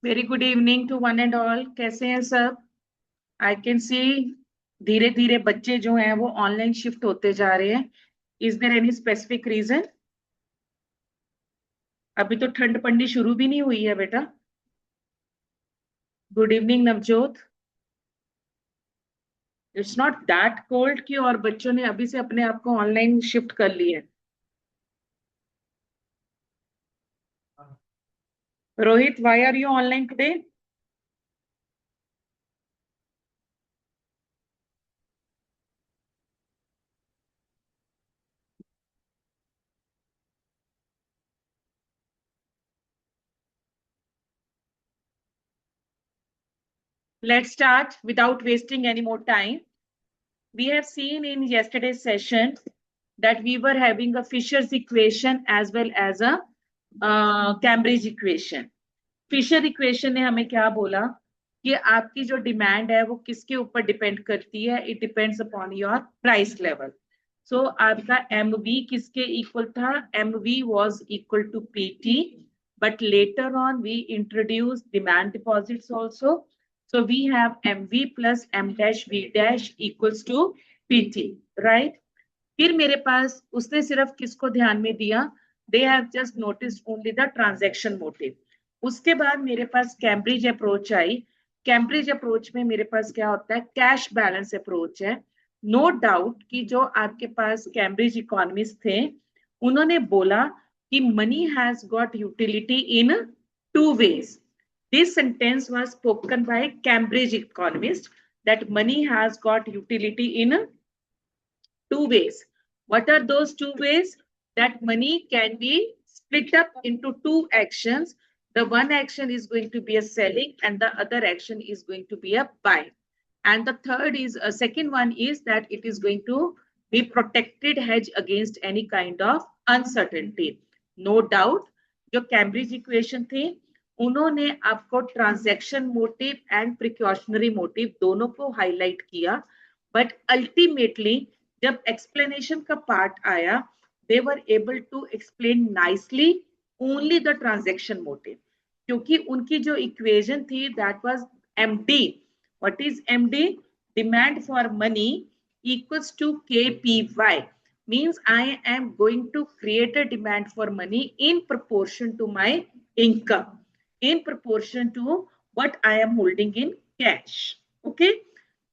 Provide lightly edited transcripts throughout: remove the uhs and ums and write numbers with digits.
Very good evening to one and all. कैसे हैं सब? आई कैन सी धीरे धीरे बच्चे जो हैं वो ऑनलाइन शिफ्ट होते जा रहे हैं। Is there any specific reason? अभी तो ठंड पड़नी शुरू भी नहीं हुई है बेटा। Good evening Navjot. It's not that cold कि और बच्चों ने अभी से अपने आप को ऑनलाइन शिफ्ट कर लिए। Rohit, why are you online today? Let's start without wasting any more time. We have seen in yesterday's session that we were having a Fisher's equation as well as a Cambridge equation. Fisher equation ने हमें क्या बोला कि आपकी जो demand है वो किसके ऊपर डिपेंड करती है? It depends upon your price level. So आपका एम वी किसके इक्वल था? M V was equal to P T, but later on we introduce demand deposits also. So we have mv plus m dash v dash equals to pt, right? फिर मेरे पास उसने सिर्फ किसको ध्यान में दिया? They have just noticed only the transaction motive. उसके बाद मेरे पास कैम्ब्रिज अप्रोच आई। कैम्ब्रिज अप्रोच में मेरे पास क्या होता है? कैश बैलेंस अप्रोच है। नो डाउट कि जो आपके पास कैम्ब्रिज इकोनॉमिस्ट थे उन्होंने बोला कि money has got utility in two ways. This sentence was spoken by Cambridge economist that money has got utility in two ways. What are those two ways? That money can be split up into two actions. The one action is going to be a selling and the other action is going to be a buying. And the third is a second one is that it is going to be protected hedge against any kind of uncertainty. No doubt, जो Cambridge equation थी उन्होंने आपको transaction motive and precautionary motive दोनों को highlight किया, but ultimately जब explanation का part आया they were able to explain nicely only the transaction motive, क्योंकि उनकी जो इक्वेशन थी that was MD. What is MD? Demand for money equals to kpy, means I am going to create a demand for money in proportion to my income, in proportion to what I am holding in cash. Okay,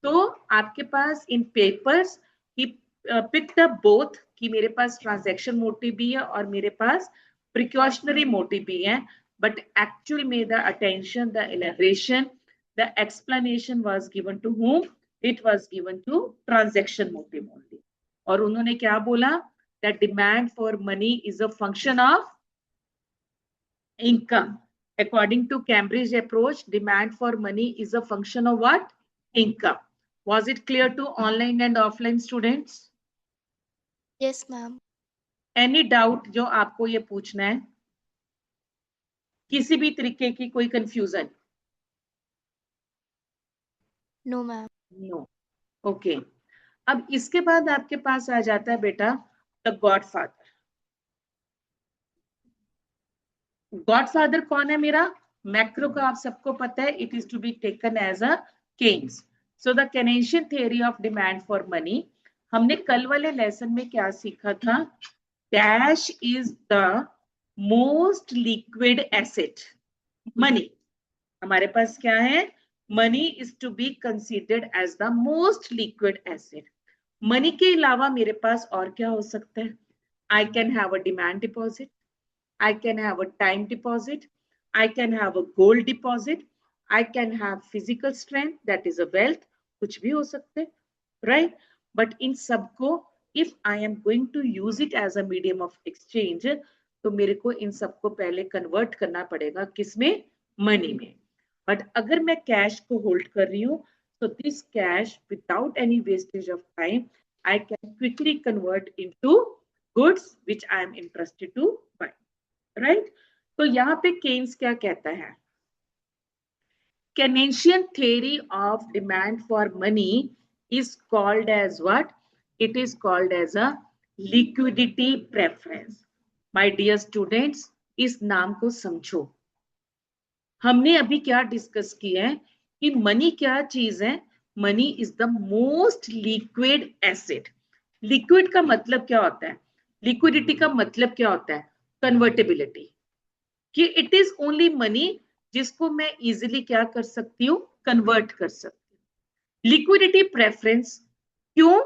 तो आपके पास in papers he picked up both कि मेरे पास transaction motive भी है और मेरे पास precautionary motive भी है, बट एक्चुअल में the attention, the elaboration, the explanation was given to whom? It was given to transaction motive only. और उन्होंने क्या बोला? that demand for money is a function of income. According to Cambridge approach, demand for money is a function of what? Income. Was it clear to online and offline students? Yes, ma'am. Any doubt जो आपको ये पूछना है? किसी भी तरीके की कोई confusion? No, ma'am. No. Okay, अब इसके बाद आपके पास आ जाता है बेटा द गॉडफादर। गॉडफादर कौन है मेरा? मैक्रो का आप सबको पता है, it is to be taken as a Keynes. So the Keynesian theory of demand for money, हमने कल वाले लेसन में क्या सीखा था? Dash is the most liquid asset. Money हमारे पास क्या है? Money is to be considered as the most liquid asset. Money के अलावा मेरे पास और क्या हो सकता है? I can have a demand deposit, I can have a time deposit, I can have a gold deposit, I can have physical strength, that is a wealth, कुछ भी हो सकते, right? But in सबको if I am going to use it as a medium of exchange, तो मेरे को इन सबको पहले कन्वर्ट करना पड़ेगा किसमें? मनी में। बट अगर मैं कैश को होल्ड कर रही हूँ तो this cash without any wastage of time I can quickly convert into goods which I am interested to buy, right? तो यहाँ पे केन्स क्या कहता है? Keynesian theory of demand for money is called as what? It is called as a liquidity preference. My dear students, इस नाम को समझो। हमने अभी क्या डिस्कस किया है कि मनी क्या चीज है? Money is the most liquid asset. Liquid का मतलब क्या होता है? लिक्विडिटी का मतलब क्या होता है? कन्वर्टेबिलिटी, कि इट इज ओनली मनी जिसको मैं इजिली क्या कर सकती हूँ? कन्वर्ट कर सकती हूँ। लिक्विडिटी प्रेफरेंस, क्यों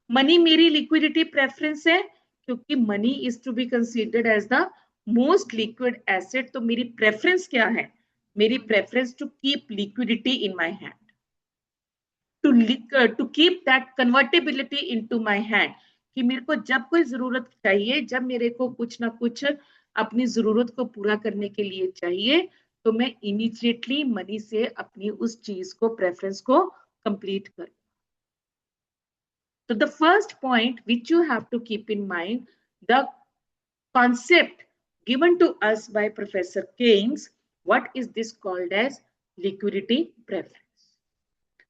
मनी मेरी लिक्विडिटी प्रेफरेंस है? क्योंकि money is to be considered as the most liquid asset. तो मेरी प्रेफरेंस क्या है? मेरी preference to keep liquidity in my hand, to keep that convertibility into my hand, कि मेरे को जब कोई जरूरत चाहिए, जब मेरे को कुछ ना कुछ अपनी जरूरत को पूरा करने के लिए चाहिए, तो मैं इमीडिएटली मनी से अपनी उस चीज को, प्रेफरेंस को कंप्लीट कर। So the first point which you have to keep in mind, the concept given to us by Professor Keynes, what is this called as liquidity preference?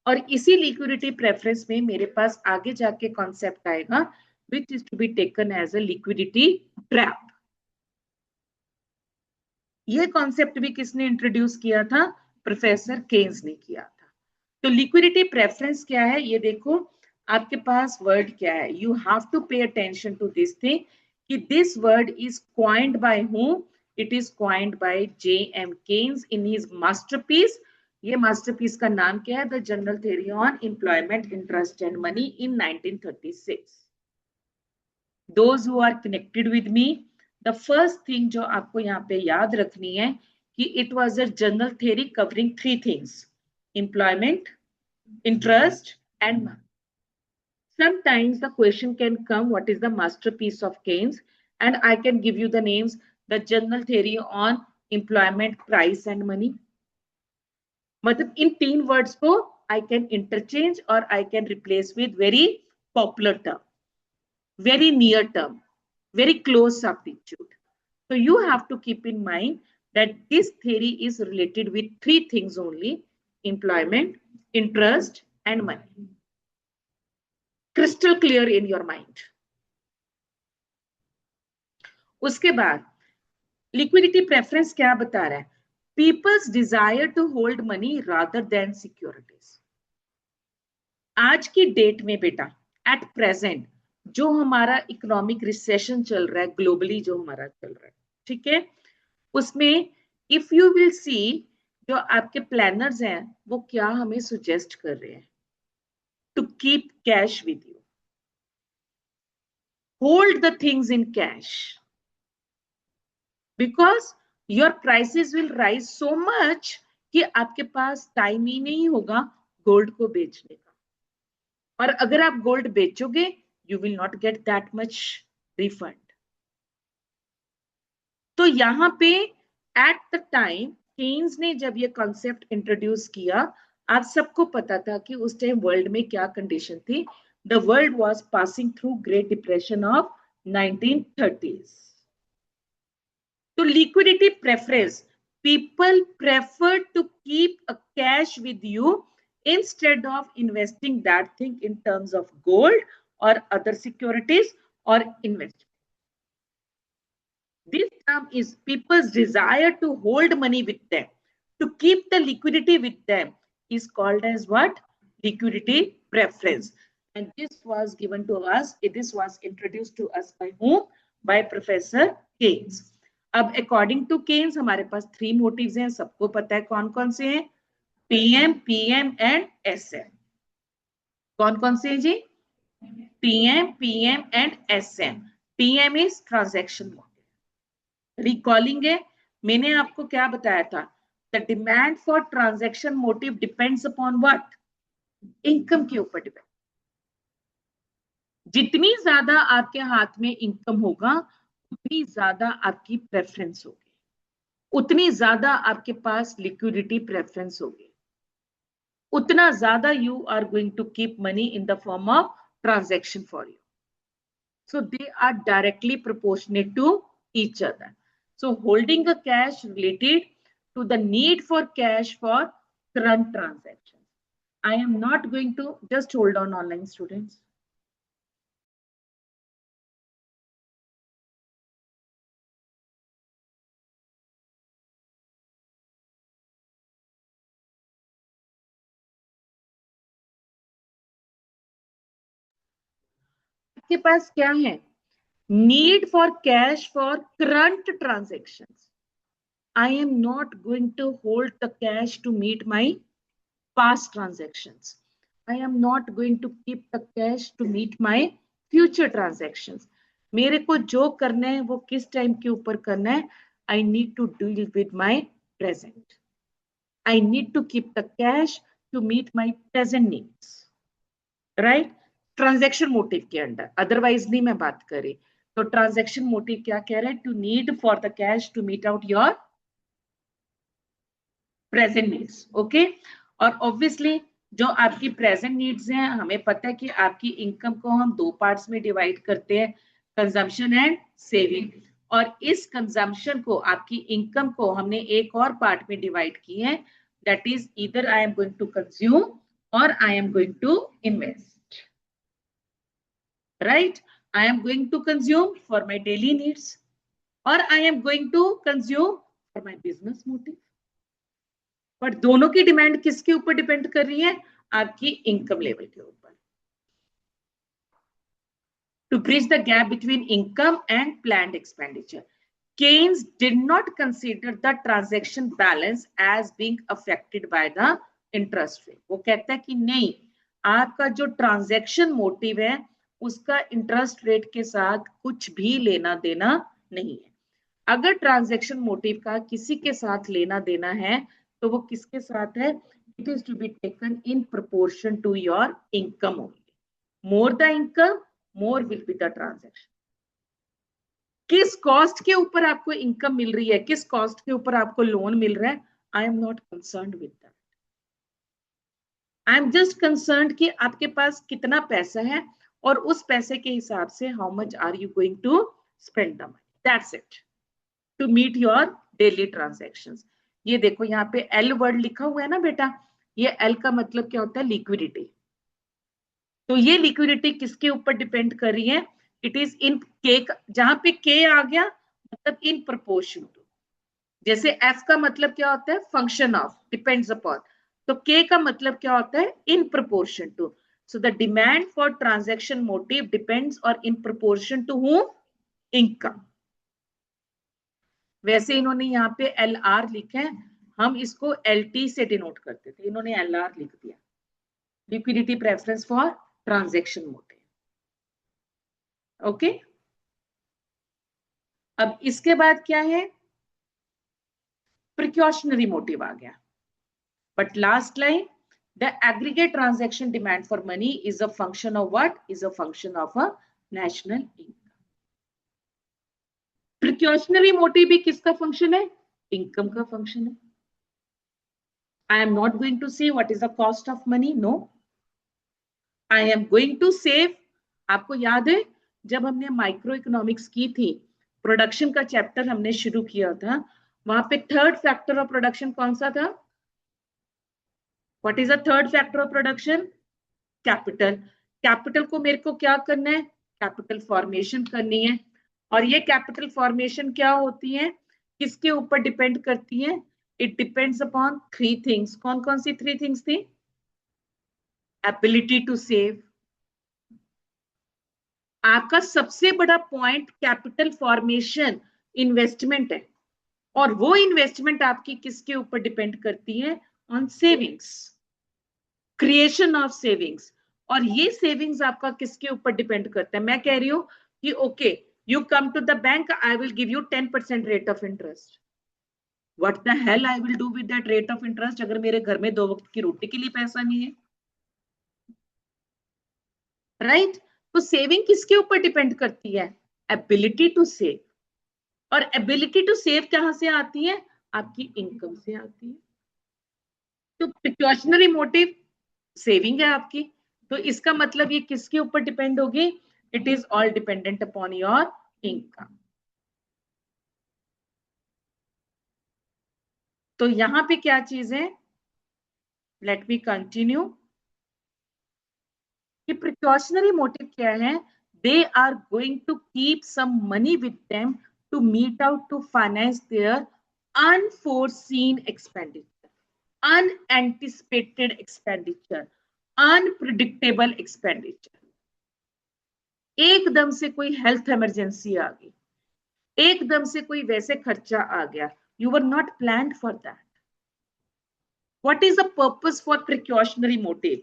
और इसी liquidity preference में मेरे पास आगे जाके concept आएगा which is to be taken as a liquidity trap. ये concept भी किसने introduce किया था? प्रोफेसर केन्स ने किया था। तो लिक्विडिटी प्रेफरेंस क्या है? ये देखो आपके पास वर्ड क्या है, you have to pay attention to this thing कि this word is coined by whom? It is coined by J.M. Keynes in his masterpiece. ये मास्टरपीस का नाम क्या है? The general theory on employment, interest and money in 1936। Those who are connected with me, the first thing जो आपको यहाँ पे याद रखनी है कि it was a general theory covering three things: employment, interest and money. Sometimes the question can come, what is the masterpiece of Keynes? And I can give you the names: the general theory on employment, price and money. मतलब इन तीन words को I can interchange or I can replace with very popular term, very near term, very close substitute. So you have to keep in mind that this theory is related with three things only: employment, interest and money. Crystal clear in your mind. उसके बाद liquidity preference क्या बता रहा है? People's desire to hold money rather than securities. आज की date में बेटा, एट प्रेजेंट जो हमारा इकोनॉमिक रिसेशन चल रहा है ग्लोबली, जो हमारा चल रहा है, ठीक है, उसमें इफ यू विल सी, जो आपके प्लानर्स हैं वो क्या हमें सुजेस्ट कर रहे हैं? To keep cash with you, hold the things in cash, because your prices will rise so much कि आपके पास टाइम ही नहीं होगा गोल्ड को बेचने का। और अगर आप गोल्ड बेचोगे, you will not get that much refund. तो यहाँ पे एट द टाइम केन्स ने जब ये कॉन्सेप्ट इंट्रोड्यूस किया, आप सबको पता था कि उस टाइम वर्ल्ड में क्या कंडीशन थी। The world was passing through great depression of 1930s. तो liquidity preference, people prefer to keep a cash with you instead of investing that thing in terms of gold or other securities or investment. This term is people's desire to hold money with them, to keep the liquidity with them, is called as what? Liquidity preference. And this was given to us, this was introduced to us by whom? By Professor Keynes. अब according to Keynes हमारे पास three motives हैं, सबको पता है कौन कौन से हैं? PM, PM and SM. कौन कौन से हैं जी? PM, PM and SM. PM is transaction motive. Recalling है, मैंने आपको क्या बताया था? The demand for transaction motive depends upon what? Income के ऊपर डिपेंड। जितनी ज्यादा आपके हाथ में इनकम होगा, उतनी ज्यादा आपकी प्रेफरेंस होगी, उतनी ज्यादा आपके पास लिक्विडिटी प्रेफरेंस होगी, उतना ज्यादा you are going to keep money in the form of transaction for you. So they are directly proportionate to each other. So holding a cash related to the need for cash for current transactions. I am not going to just hold on online students. आपके पास क्या है? Need for cash for current transactions. I am not going to hold the cash to meet my past transactions. I am not going to keep the cash to meet my future transactions. मेरे को जो करना है वो किस time के ऊपर करना है? I need to deal with my present. I need to keep the cash to meet my present needs. Right? Transaction motive के अंडर, अदरवाइज नहीं मैं बात करी. तो ट्रांजेक्शन मोटिव क्या कह रहा है? To need for the cash to meet out your present needs. Okay. और ऑब्वियसली जो आपकी प्रेजेंट नीड्स हैं, हमें पता है कि आपकी इनकम को हम दो पार्ट्स में डिवाइड करते हैं, कंजम्पशन एंड सेविंग. और इस कंजम्पशन को, आपकी इनकम को हमने एक और पार्ट में डिवाइड की है, that is either I am going to consume और I am going to invest. Right? I am going to consume for my daily needs or I am going to consume for my business motive. पर दोनों की demand किसके ऊपर depend कर रही है? आपकी इनकम लेवल के ऊपर. To bridge the gap between income and planned expenditure, Keynes did not consider the transaction balance as being affected by the interest rate. वो कहता है कि नहीं, आपका जो ट्रांजैक्शन मोटिव है उसका इंटरेस्ट रेट के साथ कुछ भी लेना देना नहीं है. अगर ट्रांजैक्शन मोटिव का किसी के साथ लेना देना है तो वो किसके साथ है? It is to be taken in proportion to your income only. More the income, more will be the transaction. किस कॉस्ट के ऊपर आपको इनकम मिल रही है, किस कॉस्ट के ऊपर आपको लोन मिल रहा है, I am not concerned with that. I am just concerned कि आपके पास कितना पैसा है और उस पैसे के हिसाब से how much are you going to spend the money. That's it, to meet your daily transactions. ये देखो यहाँ पे एल वर्ड लिखा हुआ है ना बेटा, ये एल का मतलब क्या होता है? लिक्विडिटी. तो ये लिक्विडिटी किसके ऊपर डिपेंड कर रही है? इट इज इन के. जहां पे के आ गया मतलब इन प्रोपोर्शन टू. जैसे एफ का मतलब क्या होता है? Function of, depends upon. तो के का मतलब क्या होता है? In proportion to. So the demand for transaction motive depends or in proportion to whom? Income. वैसे इन्होंने यहाँ पे LR लिखा है, हम इसको LT से डिनोट करते थे, इन्होंने LR लिख दिया, liquidity preference for transaction motive. Okay. अब इसके बाद क्या है? प्रिकॉशनरी मोटिव आ गया. But last line, the aggregate transaction demand for money is a function of what? Is a function of a national income. Precautionary motive भी किसका function है? Income का फंक्शन है. I am not going to say what is the cost of money. No, I am going to save. आपको याद है जब हमने माइक्रो इकोनॉमिक्स की थी, प्रोडक्शन का चैप्टर हमने शुरू किया था, वहां पे थर्ड फैक्टर ऑफ प्रोडक्शन कौन सा था? What is the third factor of production? Capital. Capital को मेरे को क्या करना है? कैपिटल फॉर्मेशन करनी है. और ये कैपिटल फॉर्मेशन क्या होती है, किसके ऊपर डिपेंड करती है? It depends upon three things. कौन कौन सी थ्री थिंग्स थी? Ability to save. आपका सबसे बड़ा पॉइंट कैपिटल फॉर्मेशन इन्वेस्टमेंट है, और वो इन्वेस्टमेंट आपकी किसके ऊपर डिपेंड करती है? On savings, creation of savings. और ये सेविंग्स आपका किसके ऊपर डिपेंड करता है? मैं कह रही हूं कि okay, you come to the bank, I will give you 10% rate of interest. What the hell I will do with that rate of interest अगर मेरे घर में 2 वक्त की रोटी के लिए पैसा नहीं है? राइट? तो सेविंग किसके ऊपर डिपेंड करती है? Ability to save. और एबिलिटी टू सेव कहां से आती है? आपकी इनकम से आती है. तो प्रिकॉशनरी मोटिव सेविंग है आपकी, तो इसका मतलब ये किसके ऊपर डिपेंड होगी? It is all dependent upon your income. तो यहां पे क्या चीज है? Let me continue. कि प्रिकॉशनरी मोटिव क्या है? They are going to keep some money with them to meet out, to finance their unforeseen expenditure, unanticipated expenditure, unpredictable expenditure. एकदम से कोई हेल्थ इमरजेंसी आ गई, एकदम से कोई वैसे खर्चा आ गया, you were not planned for that. What is the purpose for precautionary motive?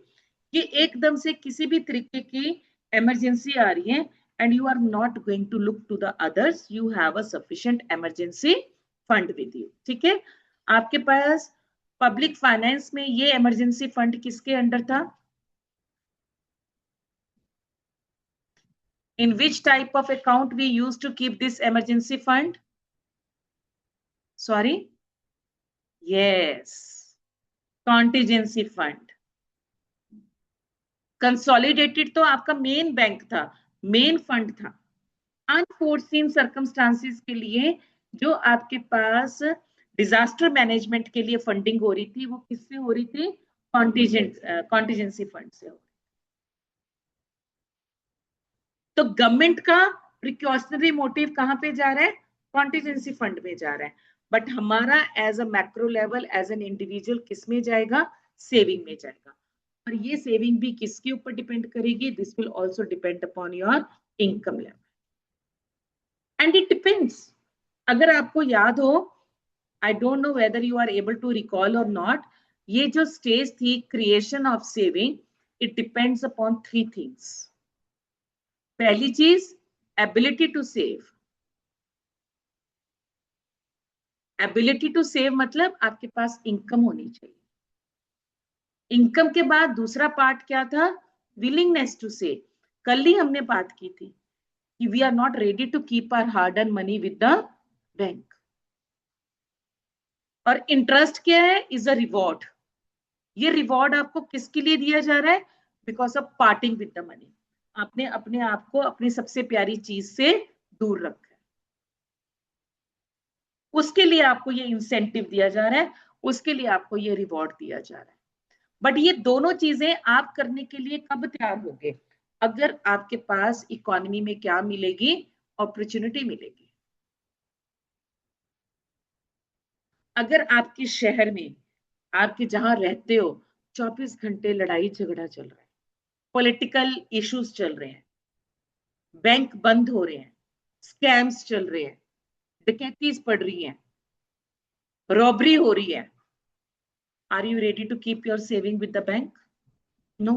कि एकदम से किसी भी तरीके की इमरजेंसी आ रही है and you are not going to look to the others, you have a sufficient emergency fund with you. ठीक है, आपके पास पब्लिक फाइनेंस में ये इमरजेंसी फंड किसके अंडर था? In which type of account we used to keep this emergency fund? Sorry? Yes. Contingency fund. Consolidated तो आपका मेन बैंक था, मेन फंड था. अनफोर्सीन सर्कमस्टांसिस के लिए जो आपके पास डिजास्टर मैनेजमेंट के लिए फंडिंग हो रही थी, वो किससे हो रही थी? कॉन्टिजेंसी फंड से. तो गवर्नमेंट का प्रिकॉशनरी मोटिव कहां पे जा रहा है? कॉन्टिजेंसी फंड में जा रहा है. बट हमारा as a macro level, as an individual किस में जाएगा? सेविंग में जाएगा. और ये सेविंग भी किसके ऊपर डिपेंड करेगी? This will also depend upon your income level. And it depends. अगर आपको याद हो, I don't know whether you are able to recall और नॉट, ये जो स्टेज थी creation of saving, it depends upon 3 things. पहली चीज, ability to save. Ability to save मतलब आपके पास इनकम होनी चाहिए. इनकम के बाद दूसरा पार्ट क्या था? Willingness to save. कल ही हमने बात की थी कि we are not ready to keep our hard earn money with the bank. और इंटरेस्ट क्या है? Is a reward. ये रिवॉर्ड आपको किसके लिए दिया जा रहा है? Because of parting with the money. आपने अपने आप को अपनी सबसे प्यारी चीज से दूर रखा है, उसके लिए आपको ये इंसेंटिव दिया जा रहा है, उसके लिए आपको ये रिवॉर्ड दिया जा रहा है. बट ये दोनों चीजें आप करने के लिए कब तैयार होगे? अगर आपके पास इकोनॉमी में क्या मिलेगी? अपॉर्चुनिटी मिलेगी. अगर आपके शहर में, आपके जहां रहते हो, 24 घंटे लड़ाई झगड़ा चल रहा है, पॉलिटिकल इश्यूज चल रहे हैं, बैंक बंद हो रहे हैं, स्कैम्स चल रहे हैं, डकैतीज पड़ रही हैं, रॉबरी हो रही है, are you ready to keep your saving with the bank? No.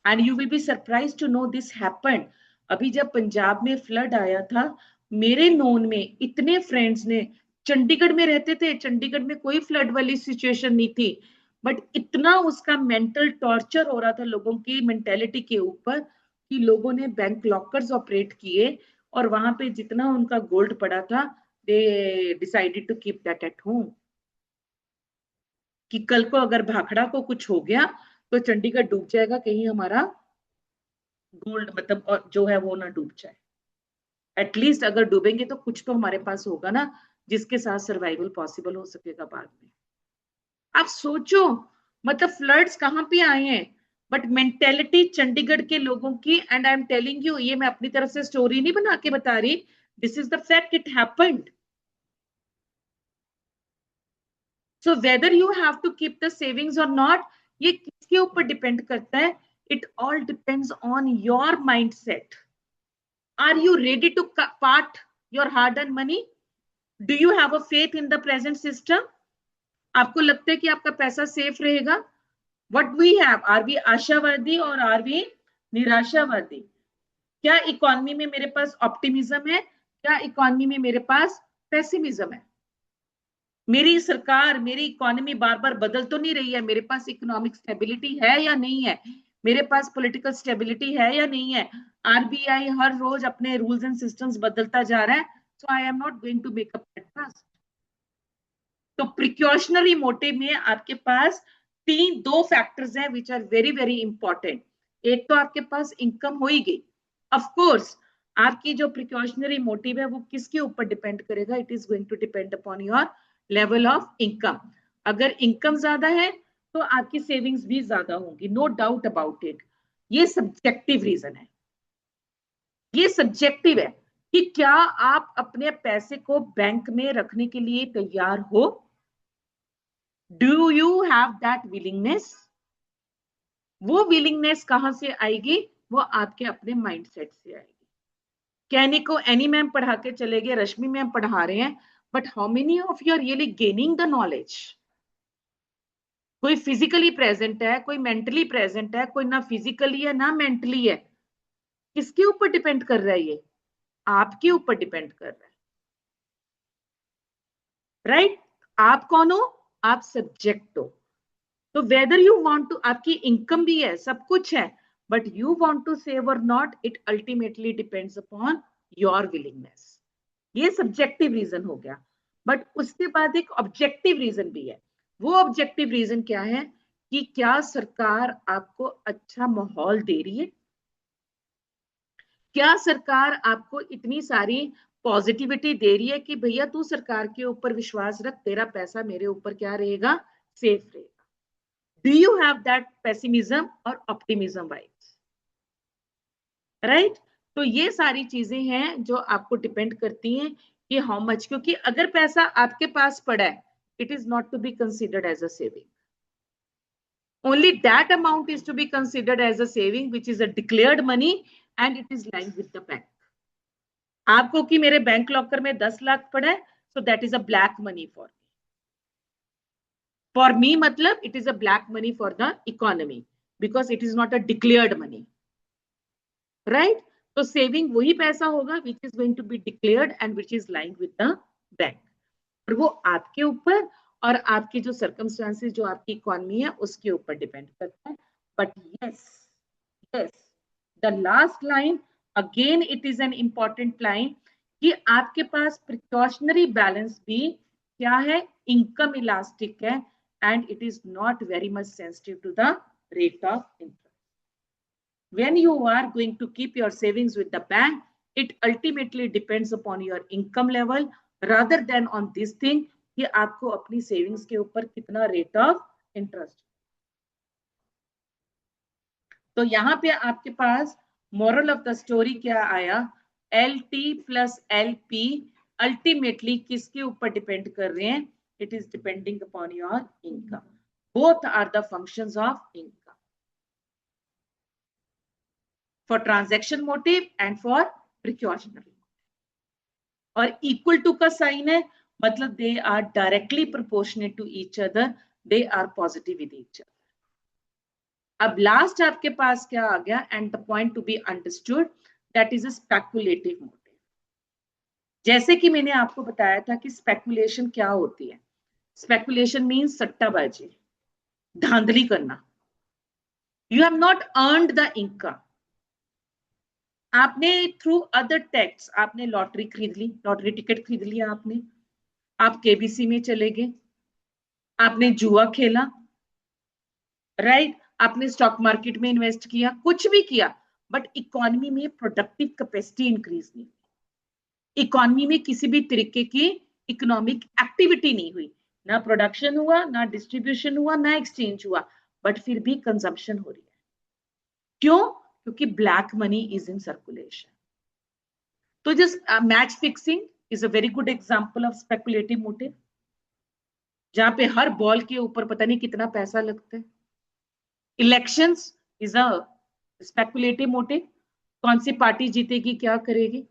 And you will be surprise to know this happened. अभी जब पंजाब में फ्लड आया था, मेरे नोन में इतने फ्रेंड्स ने, चंडीगढ़ में रहते थे, चंडीगढ़ में कोई फ्लड वाली सिचुएशन नहीं थी, बट इतना उसका मेंटल टॉर्चर हो रहा था लोगों की मेंटेलिटी के ऊपर कि लोगों ने बैंक लॉकर्स ऑपरेट किए और वहां पे जितना उनका गोल्ड पड़ा था, they decided to keep that at home. कि कल को अगर भाखड़ा को कुछ हो गया तो चंडीगढ़ डूब जाएगा, कहीं हमारा गोल्ड मतलब और जो है वो ना डूब जाए. एटलीस्ट अगर डूबेंगे तो कुछ तो हमारे पास होगा ना, जिसके साथ सर्वाइवल पॉसिबल हो सकेगा बाद में. आप सोचो, मतलब फ्लड्स कहाँ पे आए हैं, बट मेंटेलिटी चंडीगढ़ के लोगों की, and I am telling you, ये मैं अपनी तरफ से स्टोरी नहीं बना के बता रही, this is the fact, it happened. So whether you have to keep the savings और नॉट, ये किसके ऊपर डिपेंड करता है? It all depends on your mindset. Are you ready to part your hard-earned money? Do you have a faith in the present system? आपको लगता है कि आपका पैसा सेफ रहेगा? What we have? Are we आशावादी और are we निराशावादी? क्या इकोनॉमी में मेरे पास ऑप्टिमिज्म है? क्या इकोनॉमी में मेरे पास पेसिमिज्म है? मेरी सरकार, मेरी इकोनॉमी बार बार बदल तो नहीं रही है, मेरे पास इकोनॉमिक स्टेबिलिटी है या नहीं है? मेरे पास पॉलिटिकल स्टेबिलिटी है या नहीं है? आरबीआई हर रोज अपने रूल्स एंड सिस्टम्स बदलता जा रहा है, so I am not going to make up that fast. तो प्रिकॉशनरी मोटिव में आपके पास दो फैक्टर्स हैं which are very very important. एक तो आपके पास इनकम हो ही गई. ऑफ कोर्स आपकी जो प्रिकॉशनरी मोटिव है वो किसके ऊपर डिपेंड करेगा? It is going to depend upon your level of income. अगर इनकम ज्यादा है तो आपकी सेविंग्स भी ज्यादा होंगी, नो डाउट अबाउट इट. ये सब्जेक्टिव रीजन है, ये सब्जेक्टिव है कि क्या आप अपने पैसे को बैंक में रखने के लिए तैयार हो? Do you have that willingness? वो विलिंगनेस कहां से आएगी? वो आपके अपने माइंडसेट से आएगी। कहने को एनी मैम पढ़ा के चले गए, रश्मि मैम पढ़ा रहे हैं, but how many of you are really gaining the knowledge? कोई फिजिकली प्रेजेंट है, कोई मेंटली प्रेजेंट है, कोई ना फिजिकली है ना मेंटली है। किसके ऊपर डिपेंड कर रहा है ये? आपके ऊपर डिपेंड कर रहा है, राइट? आप कौन हो? आप सब्जेक्ट हो। तो वेदर यू वांट टू, आपकी इनकम भी है, सब कुछ है, but you want to save और not, it ultimately depends upon your willingness. ये सब्जेक्टिव रीजन हो गया। बट उसके बाद एक ऑब्जेक्टिव रीजन भी है। वो ऑब्जेक्टिव रीजन क्या है? कि क्या सरकार आपको अच्छा माहौल दे रही है? क्या सरकार आपको इतनी सारी पॉजिटिविटी दे रही है कि भैया तू सरकार के ऊपर विश्वास रख, तेरा पैसा मेरे ऊपर क्या रहेगा? सेफ रहेगा। Do you have that pessimism और ऑप्टिमिज्म वाइब्स? राइट? तो ये सारी चीजें हैं जो आपको डिपेंड करती हैं कि हाउ मच, क्योंकि अगर पैसा आपके पास पड़ा है, it is not to be considered as a saving. Only that amount is to be considered as a saving, which is a declared money and it is lying with the bank. आपको कि मेरे bank locker में 10 लाख पड़ा है, so that is a black money for me. For me मतलब it is a black money for the economy because it is not a declared money. Right? तो saving वही पैसा होगा which is going to be declared and which is lying with the bank. और वो आपके ऊपर और आपकी जो सर्कमस्टांसेस, जो आपकी इकोनॉमी है, उसके ऊपर डिपेंड करता है. But yes, yes, the last line again it is an important line कि आपके पास प्रिकॉशनरी बैलेंस भी क्या है? इनकम इलास्टिक है and it is not very much sensitive to the rate of interest. When you are going to keep your savings with the bank, it ultimately depends upon your income level rather than on this thing कि आपको अपनी savings के ऊपर कितना rate of interest. तो यहां पे आपके पास मोरल ऑफ द स्टोरी क्या आया? LT प्लस LP अल्टीमेटली किसके ऊपर डिपेंड कर रहे हैं? It is depending upon your income. Both are the functions of income for transaction motive and for precautionary. और इक्वल टू का साइन है, मतलब they are directly proportionate to each other, they are positive with each other. अब last आपके पास क्या आ गया? And the point to be understood, that is a speculative motive. जैसे कि मैंने आपको बताया था कि स्पेकुलेशन क्या होती है. स्पेकुलेशन मीन्स सट्टाबाजी, धांधली करना. You have not earned the income. आपने थ्रू अदर टैक्स आपने लॉटरी खरीद ली, लॉटरी टिकट खरीद लिया आपने, आप केबीसी में चले गए, आपने जुआ खेला, राइट? आपने स्टॉक मार्केट में इन्वेस्ट किया, कुछ भी किया, बट इकोनॉमी में प्रोडक्टिव कैपेसिटी इंक्रीज नहीं, इकोनॉमी में किसी भी तरीके की इकोनॉमिक एक्टिविटी नहीं हुई, ना प्रोडक्शन हुआ, ना डिस्ट्रीब्यूशन हुआ, ना एक्सचेंज हुआ, बट फिर भी कंजम्पशन हो रही है. क्यों? क्योंकि black money is in circulation. तो just match fixing is a very good example of speculative motive, जहां पे हर बॉल के ऊपर पता नहीं कितना पैसा लगता है. Elections is a speculative motive, कौन सी पार्टी जीतेगी, क्या करेगी.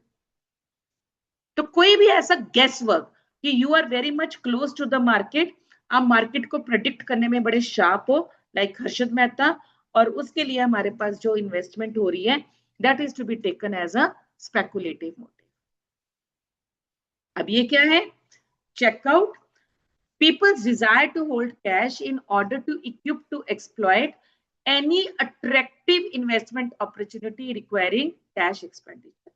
तो कोई भी ऐसा गेस वर्क कि you are very much close to the market, आप मार्केट को प्रेडिक्ट करने में बड़े शार्प हो, लाइक हर्षद मेहता, और उसके लिए हमारे पास जो इन्वेस्टमेंट हो रही है, that is to be taken as a speculative motive. अब ये क्या है? Checkout. People's desire to hold cash in order to equip to exploit any attractive investment opportunity requiring cash expenditure.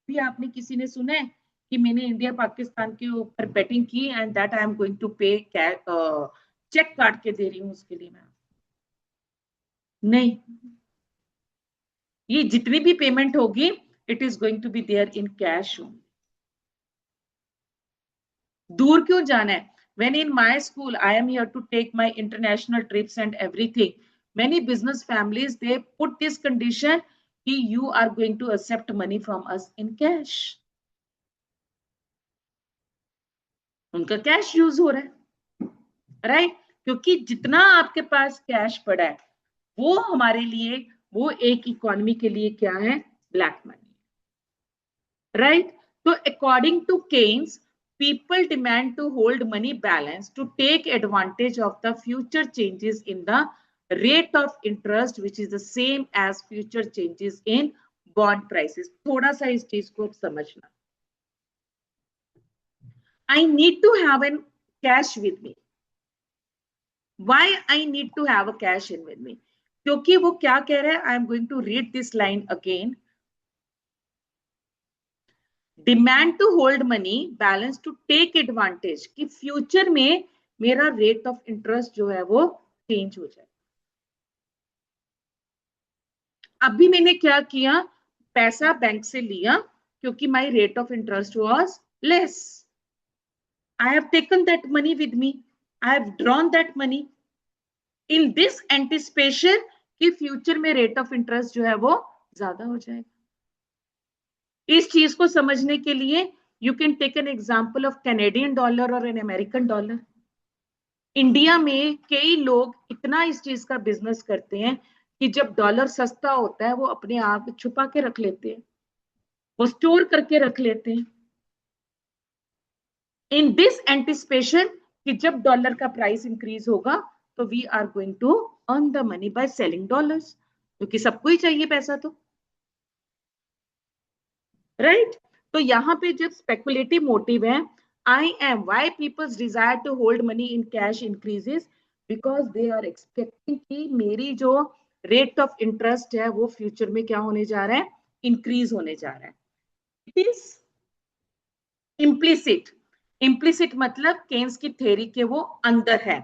भी आपने किसी ने सुना है कि मैंने इंडिया पाकिस्तान के ऊपर बेटिंग की and that I am going to pay cheque काट के दे रही हूँ उसके लिए? मैं नहीं, ये जितनी भी पेमेंट होगी it is going to be there in cash. दूर क्यों जाना है? When in my school, I am here to take my international trips and everything. Many business families, they put this condition कि you are going to accept money from us in cash. उनका cash use हो रहा है, right? क्योंकि जितना आपके पास cash पड़ा है, वो हमारे लिए, वो एक इकोनॉमी के लिए क्या है, ब्लैक मनी, राइट। तो according to Keynes, people demand to hold money balance to take advantage of the future changes in the rate of interest, which is the same as future changes in bond prices. थोड़ा सा इस चीज को समझना. I need to have a cash with me. Why I need to have a cash in with me? क्योंकि वो क्या कह रहा है, I am going to read this line again. Demand to hold money balance to take advantage कि future में मेरा rate of interest जो है वो चेंज हो जाए. अभी मैंने क्या किया, पैसा बैंक से लिया क्योंकि my rate of interest was less. I have taken that money with me, I have drawn that money in this anticipation कि फ्यूचर में रेट ऑफ इंटरेस्ट जो है वो ज्यादा हो जाएगा. इस चीज को समझने के लिए you can take an example of Canadian dollar और एन अमेरिकन डॉलर. इंडिया में कई लोग इतना इस चीज का बिजनेस करते हैं कि जब डॉलर सस्ता होता है वो अपने आप छुपा के रख लेते हैं, वो स्टोर करके रख लेते हैं इन दिस एंटिसिपेशन कि जब डॉलर का प्राइस इंक्रीज होगा तो we are going to earn the money by selling dollars, क्योंकि सबको ही चाहिए पैसा तो, राइट. तो यहाँ पे जब स्पेकुलेटिव मोटिव है, I am why people's desire to hold money in cash increases because they are expecting कि मेरी जो रेट ऑफ इंटरेस्ट है वो फ्यूचर में क्या होने जा रहा है, इंक्रीज होने जा रहा है. It is implicit. इम्प्लिसिट मतलब केन्स की थ्योरी के वो अंदर है.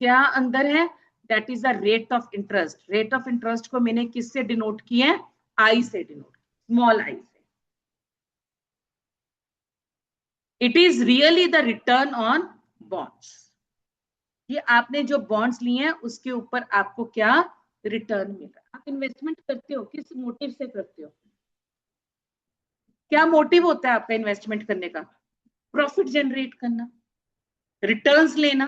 क्या अंदर है, that is the rate of interest. Rate of interest को मैंने किससे डिनोट किया है, आई से डिनोट, स्मॉल आई से. It is really the return on bonds. ये आपने जो बॉन्ड्स लिए हैं उसके ऊपर आपको क्या रिटर्न मिल रहा है. आप इन्वेस्टमेंट करते हो किस मोटिव से करते हो, क्या मोटिव होता है आपका इन्वेस्टमेंट करने का, प्रॉफिट जनरेट करना, रिटर्न्स लेना.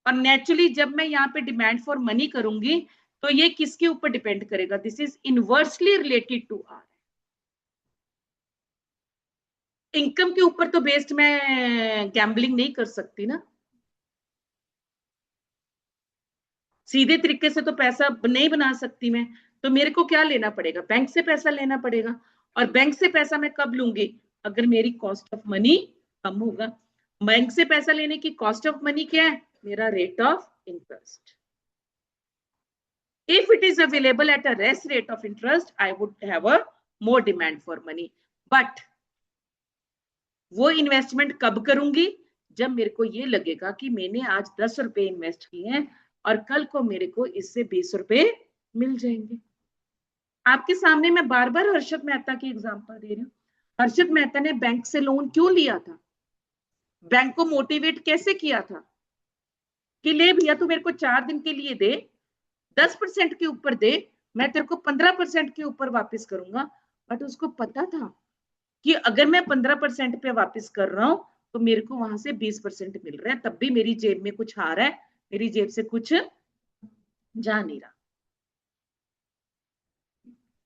और नेचुरली जब मैं यहाँ पे डिमांड फॉर मनी करूंगी तो ये किसके ऊपर डिपेंड करेगा, this is inversely related to R. Income के ऊपर तो बेस्ड मैं गैम्बलिंग नहीं कर सकती ना. सीधे तरीके से तो पैसा नहीं बना सकती मैं, तो मेरे को क्या लेना पड़ेगा, बैंक से पैसा लेना पड़ेगा. और बैंक से पैसा मैं कब लूंगी, अगर मेरी कॉस्ट ऑफ मनी कम होगा. बैंक से पैसा लेने की कॉस्ट ऑफ मनी क्या है, मेरा rate of interest. If it is available at a less rate of interest, I would have a more demand for money. But वो इन्वेस्टमेंट कब करूंगी, जब मेरे को ये लगेगा कि मैंने आज 10 रुपए इन्वेस्ट किए हैं और कल को मेरे को इससे 20 रुपए मिल जाएंगे. आपके सामने मैं बार बार हर्षद मेहता की एग्जांपल दे रही हूँ. हर्षद मेहता ने बैंक से लोन क्यों लिया था, बैंक को मोटिवेट कैसे किया था कि ले भैया तू मेरे को 4 दिन के लिए दे, 10% के ऊपर दे, मैं तेरे को 15% के ऊपर वापस करूंगा. बट उसको पता था कि अगर मैं 15% पे वापस कर रहा हूं तो मेरे को वहां से 20% मिल रहा है, तब भी मेरी जेब में कुछ आ रहा है, मेरी जेब से कुछ जा नहीं रहा.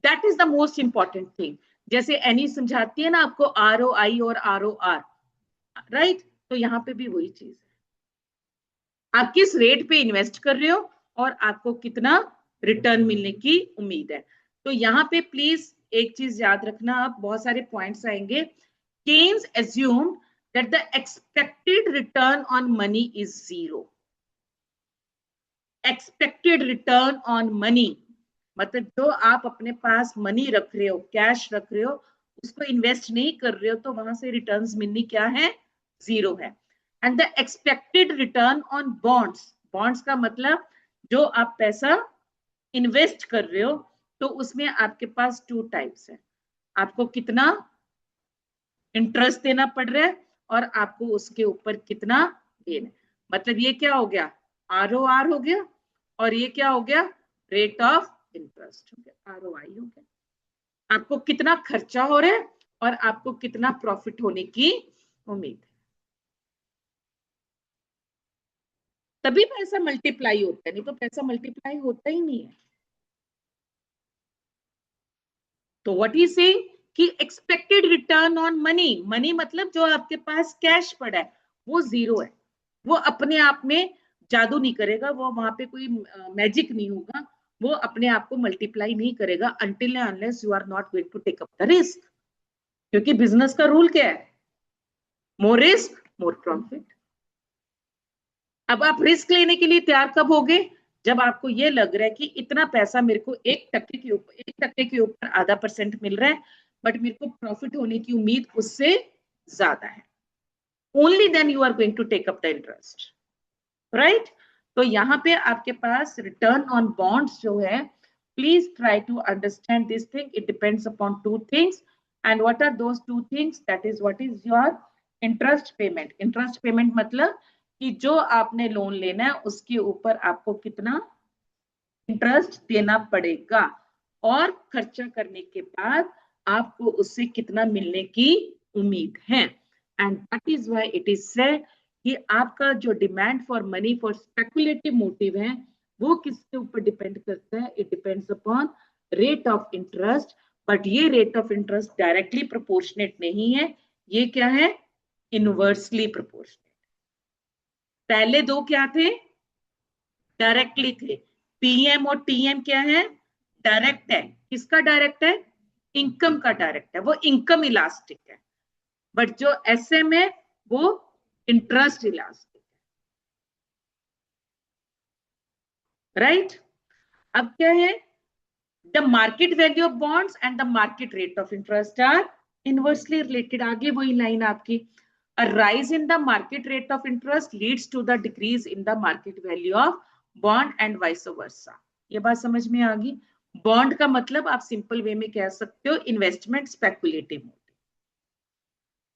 That is the most important thing. जैसे एनी समझाती है ना आपको ROI और ROR, राइट. तो यहाँ पे भी वही चीज है, आप किस रेट पे इन्वेस्ट कर रहे हो और आपको कितना रिटर्न मिलने की उम्मीद है. तो यहाँ पे प्लीज एक चीज याद रखना, आप बहुत सारे पॉइंट्स आएंगे. Keynes assumed that the expected return on money is zero. Expected return on money मतलब जो आप अपने पास मनी रख रहे हो, कैश रख रहे हो, उसको इन्वेस्ट नहीं कर रहे हो तो वहां से रिटर्न्स मिलनी क्या है, जीरो है. And the expected return on bonds, bonds का मतलब जो आप पैसा इन्वेस्ट कर रहे हो तो उसमें आपके पास 2 टाइप्स है, आपको कितना इंटरेस्ट देना पड़ रहा है और आपको उसके ऊपर कितना देना. मतलब ये क्या हो गया, ROR हो गया, और ये क्या हो गया, रेट ऑफ इंटरेस्ट हो गया, ROI हो गया. आपको कितना खर्चा हो रहा है और आपको कितना प्रॉफिट होने की उम्मीद है. तभी पैसा मल्टीप्लाई होता है, नहीं तो पैसा मल्टीप्लाई होता ही नहीं है। तो व्हाट इज सेइंग कि expected return on money, money मतलब जो आपके पास कैश पड़ा है वो 0 है, वो अपने आप में जादू नहीं करेगा, वो वहां पे कोई मैजिक नहीं होगा, वो अपने आप को मल्टीप्लाई नहीं करेगा until and unless you are not going to take up the risk. क्योंकि बिजनेस का रूल क्या है, मोर रिस्क मोर प्रॉफिट। अब आप रिस्क लेने के लिए तैयार कब होगे, जब आपको ये लग रहा है कि इतना पैसा मेरे को 1% के ऊपर ½ % मिल रहा है, बट मेरे को प्रॉफिट होने की उम्मीद उससे ज्यादा है, only then you are going to take up the interest, right. तो यहाँ पे आपके पास रिटर्न ऑन बॉन्ड्स जो है, please try to understand this thing, it depends upon 2 things, and what are those 2 things, that is what is your interest payment. Interest payment मतलब कि जो आपने लोन लेना है उसके ऊपर आपको कितना इंटरेस्ट देना पड़ेगा, और खर्चा करने के बाद आपको उससे कितना मिलने की उम्मीद है। And that is why it is said कि आपका जो demand for money for speculative motive है वो किसके ऊपर डिपेंड करता है, it depends upon rate of interest. But ये rate of interest directly proportionate नहीं है, ये क्या है, इनवर्सली प्रोपोर्शनेट। पहले 2 क्या थे, डायरेक्टली थे, पीएम और टीएम क्या है, डायरेक्ट है। किसका डायरेक्ट है, इनकम का डायरेक्ट है, वो इनकम इलास्टिक है। बट जो एसएम है वो इंटरेस्ट इलास्टिक है, राइट। अब क्या है, the market value of bonds and the market rate of interest are inversely related. आगे वही लाइन आपकी, a rise in the market rate of interest leads to the decrease in the market value of bond and vice versa। ये बात समझ में आ गई। Bond का मतलब आप सिंपल वे में कह सकते हो इन्वेस्टमेंट स्पेकुलेटिव मोटिव।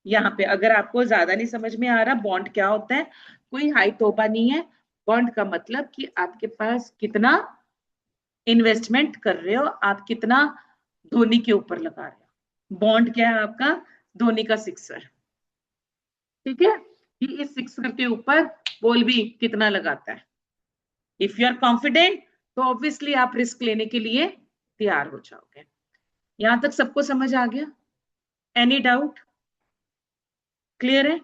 यहाँ पे अगर आपको ज्यादा नहीं समझ में आ रहा बॉन्ड क्या होता है, कोई हाई तोबा नहीं है। बॉन्ड का मतलब कि आपके पास कितना इन्वेस्टमेंट कर रहे हो, आप कितना धोनी के ऊपर लगा रहे हो। बॉन्ड क्या है आपका, धोनी का सिक्सर, ठीक है, कि इस सिक्सर के ऊपर बॉल भी कितना लगाता है। इफ यू आर कॉन्फिडेंट तो ऑब्वियसली आप रिस्क लेने के लिए तैयार हो जाओगे। यहां तक सबको समझ आ गया, एनी डाउट, क्लियर है।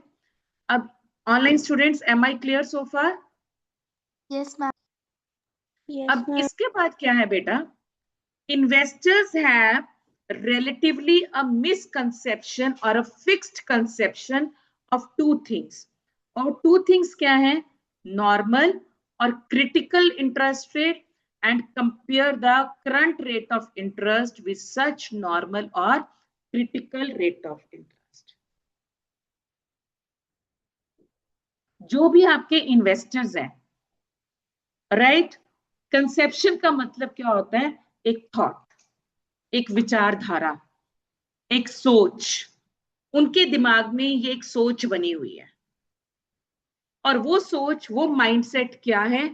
अब online students, am I clear so far. Yes, ma'am. अब इसके बाद क्या है बेटा, investors have relatively a misconception or a fixed conception of 2 things। और 2 things क्या है, normal और critical interest rate, and compare the current rate of interest with such normal or critical rate of interest। जो भी आपके investors हैं, right, conception का मतलब क्या होता है, एक थॉट, एक विचारधारा, एक सोच, उनके दिमाग में ये एक सोच बनी हुई है। और वो सोच, वो माइंडसेट क्या है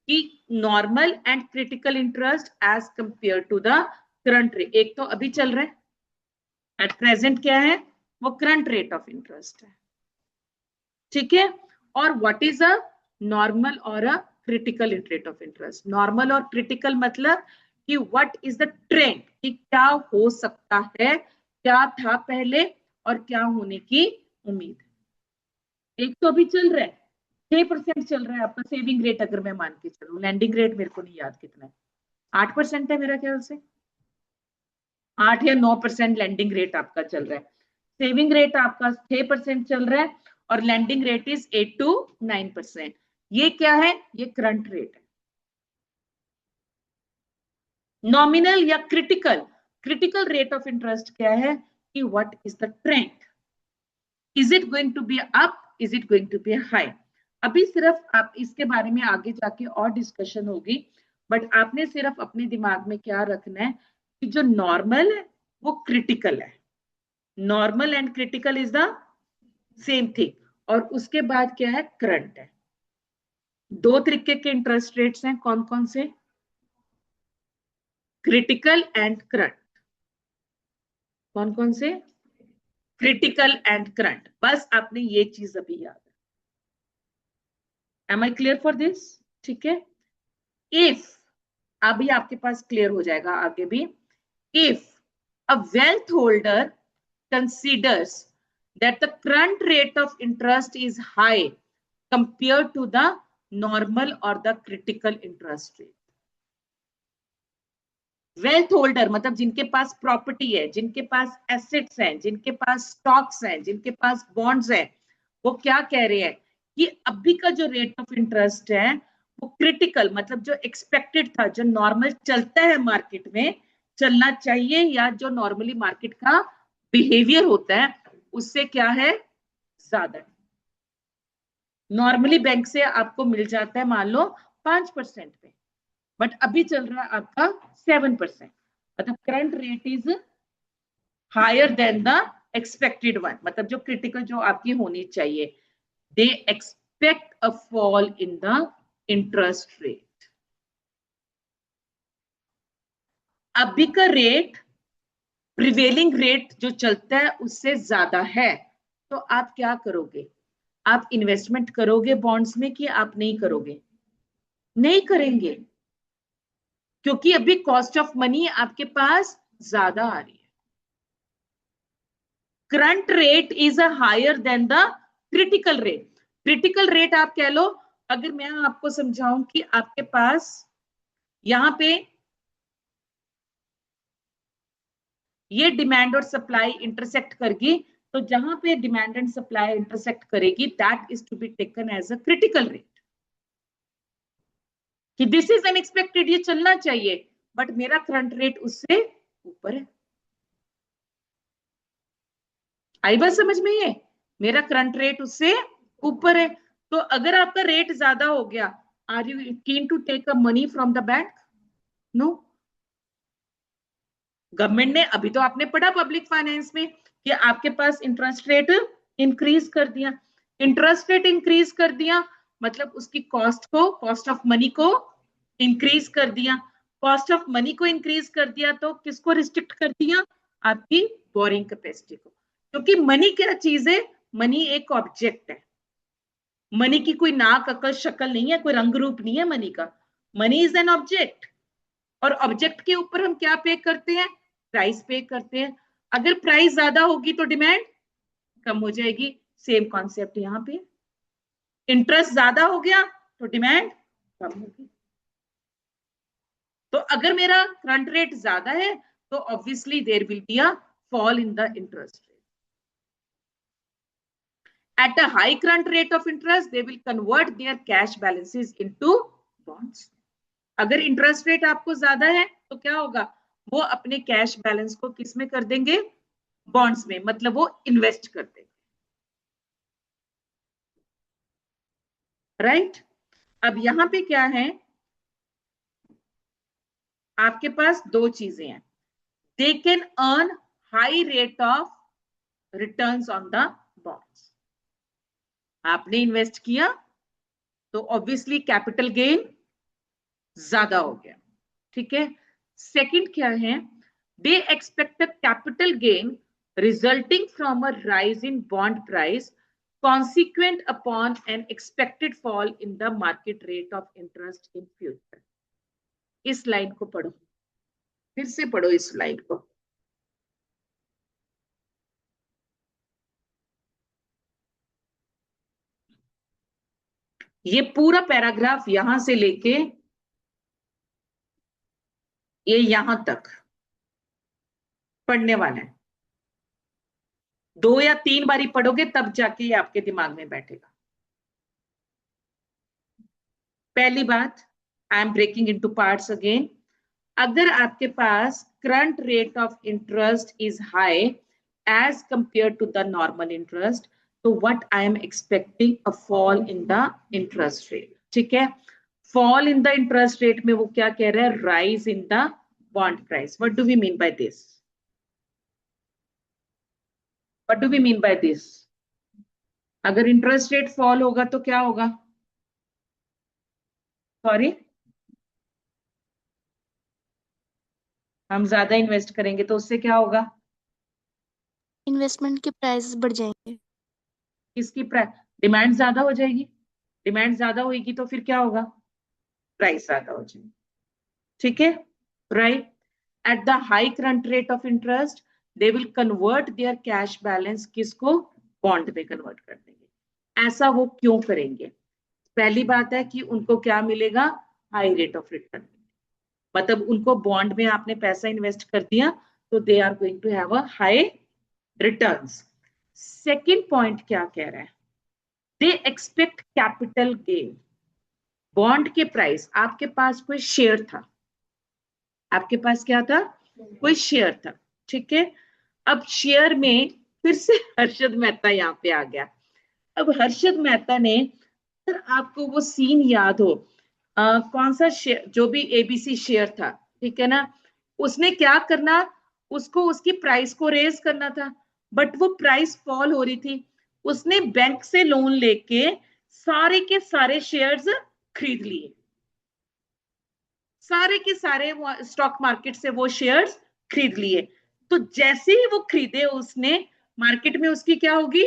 कि normal and critical interest as compare to the current rate. एक तो अभी चल रहा है एट प्रेजेंट क्या है, वो करंट रेट ऑफ इंटरेस्ट है, ठीक है। और व्हाट इज अ नॉर्मल और अ critical rate of interest. Normal और क्रिटिकल मतलब कि व्हाट इज द ट्रेंड, कि क्या हो सकता है, क्या था पहले और क्या होने की उम्मीद है। एक तो अभी चल रहा है 6% चल रहा है आपका सेविंग रेट, अगर मैं मान के चलूं, लैंडिंग रेट मेरे को नहीं याद कितना है, 8% है मेरा ख्याल से, 8 या 9% लैंडिंग रेट आपका चल रहा है। सेविंग रेट आपका 6% चल रहा है और लैंडिंग रेट इज 8 to 9%। ये क्या है, ये करंट रेट है। नॉमिनल या critical, critical rate of interest क्या है कि what is the trend, is it going to be up, is it going to be high. अभी सिर्फ आप इसके बारे में आगे जाके और डिस्कशन होगी, बट आपने सिर्फ अपने दिमाग में क्या रखना है कि जो नॉर्मल है वो क्रिटिकल है, normal and critical is the same thing. और उसके बाद क्या है, करंट है। 2 तरीके के इंटरेस्ट रेट्स हैं, कौन कौन से, क्रिटिकल एंड करंट। कौन कौन से, क्रिटिकल एंड करंट। बस आपने ये चीज अभी याद है, am I clear for this? ठीक है। इफ, अभी आपके पास क्लियर हो जाएगा आगे भी। If a wealth holder considers that the current rate of interest is high compared to the normal or the critical interest rate. Wealth holder मतलब जिनके पास प्रॉपर्टी है, जिनके पास एसेट्स हैं, जिनके पास स्टॉक्स हैं, जिनके पास बॉन्ड्स हैं, वो क्या कह रहे हैं कि अभी का जो रेट ऑफ इंटरेस्ट है वो क्रिटिकल मतलब जो एक्सपेक्टेड था, जो नॉर्मल चलता है मार्केट में, चलना चाहिए, या जो नॉर्मली मार्केट का बिहेवियर होता है उससे क्या है, ज्यादा है। नॉर्मली बैंक से आपको मिल जाता है मान लो 5% पे, बट अभी चल रहा है आपका 7%, मतलब current rate is higher than the expected one, मतलब जो क्रिटिकल जो आपकी होनी चाहिए। They expect a fall in the interest rate. अभी का रेट प्रिवेलिंग रेट जो चलता है उससे ज्यादा है, तो आप क्या करोगे? आप इन्वेस्टमेंट करोगे बॉन्ड्स में कि आप नहीं करोगे? नहीं करेंगे, क्योंकि अभी कॉस्ट ऑफ मनी आपके पास ज्यादा आ रही है। Current rate is a higher than the critical rate. Critical rate आप कह लो, अगर मैं आपको समझाऊं कि आपके पास यहां पे ये डिमांड और सप्लाई इंटरसेक्ट करेगी, तो जहां पे डिमांड एंड सप्लाई इंटरसेक्ट करेगी that is to be taken as a critical rate, कि दिस इज अनएक्सपेक्टेड, ये चलना चाहिए, बट मेरा करंट रेट उससे ऊपर है। आई बात समझ में? ये मेरा करंट रेट उससे ऊपर है, तो अगर आपका रेट ज्यादा हो गया, are you keen to take a money from the bank? No. Government ने, अभी तो आपने पढ़ा पब्लिक फाइनेंस में कि आपके पास इंटरेस्ट रेट इंक्रीज कर दिया। इंटरेस्ट रेट इंक्रीज कर दिया मतलब उसकी कॉस्ट को, कॉस्ट ऑफ मनी को इंक्रीज कर दिया। कॉस्ट ऑफ मनी को इंक्रीज कर दिया तो किसको रिस्ट्रिक्ट कर दिया? आपकी बोरिंग कैपेसिटी को। क्योंकि मनी क्या चीज है? मनी एक ऑब्जेक्ट है। मनी की कोई नाक अकल शक्ल नहीं है, कोई रंग रूप नहीं है मनी का। मनी इज एन ऑब्जेक्ट, और ऑब्जेक्ट के ऊपर हम क्या पे करते हैं? प्राइस पे करते हैं। अगर प्राइस ज्यादा होगी तो डिमांड कम हो जाएगी। सेम कॉन्सेप्ट यहाँ पे, इंटरेस्ट ज्यादा हो गया तो डिमांड कम होगी। तो अगर मेरा करंट रेट ज्यादा है तो obviously there will be a fall in the interest rate. At a high current rate of interest, they will convert their cash balances into bonds. अगर इंटरेस्ट रेट आपको ज्यादा है तो क्या होगा? वो अपने कैश बैलेंस को किस में कर देंगे? बॉन्ड्स में, मतलब वो इन्वेस्ट कर देंगे। राइट? अब यहां पे क्या है, आपके पास दो चीजें हैं। They can earn high rate of returns on the bonds. आपने इन्वेस्ट किया तो ऑब्वियसली कैपिटल गेन ज्यादा हो गया, ठीक है। सेकंड क्या है? They expect a capital gain resulting from a rise in bond price consequent upon an expected fall in the market rate of interest in future. इस लाइन को पढ़ो, फिर से पढ़ो इस लाइन को। ये पूरा पैराग्राफ यहां से लेके ये यहां तक पढ़ने वाला है। 2 या 3 बारी पढ़ोगे तब जाके ये आपके दिमाग में बैठेगा। पहली बात, I am breaking into parts again. अगर आपके पास current rate of interest is high as compare to the normal interest, तो what I am expecting a fall in the interest rate, ठीक है। Fall in the interest rate में वो क्या कह रहा है? Rise in the bond price. What do we mean by this? What do we mean by this? अगर interest rate fall होगा तो क्या होगा? सॉरी, हम ज्यादा इन्वेस्ट करेंगे तो उससे क्या होगा? इन्वेस्टमेंट के प्राइसेस बढ़ जाएंगे। किसकी प्राइस? डिमांड ज्यादा हो जाएगी। डिमांड ज्यादा होगी तो फिर क्या होगा, प्राइस ज्यादा हो जाएगी, ठीक है, right. At the high current rate of interest they will convert there cash balance किसको, बॉन्ड में कन्वर्ट कर देंगे। ऐसा वो क्यों करेंगे, पहली बात है कि उनको क्या मिलेगा, हाई रेट ऑफ रिटर्न, मतलब उनको बॉन्ड में आपने पैसा इन्वेस्ट कर दिया तो they are going to have a high returns. Second point क्या कह रहा है, they expect capital gain. Bond के प्राइस, आपके पास कोई शेयर था, आपके पास क्या था, कोई शेयर था, ठीक है। अब शेयर में फिर से हर्षद मेहता यहाँ पे आ गया। अब हर्षद मेहता ने, अगर आपको वो सीन याद हो, कौन सा शेयर, जो भी एबीसी शेयर था, ठीक है ना, उसने क्या करना, उसको उसकी प्राइस को रेज करना था, बट वो प्राइस फॉल हो रही थी, उसने बैंक से लोन लेके सारे के सारे शेयर्स खरीद लिए, सारे के सारे स्टॉक मार्केट से वो शेयर्स खरीद लिए। तो जैसे ही वो खरीदे उसने, मार्केट में उसकी क्या होगी,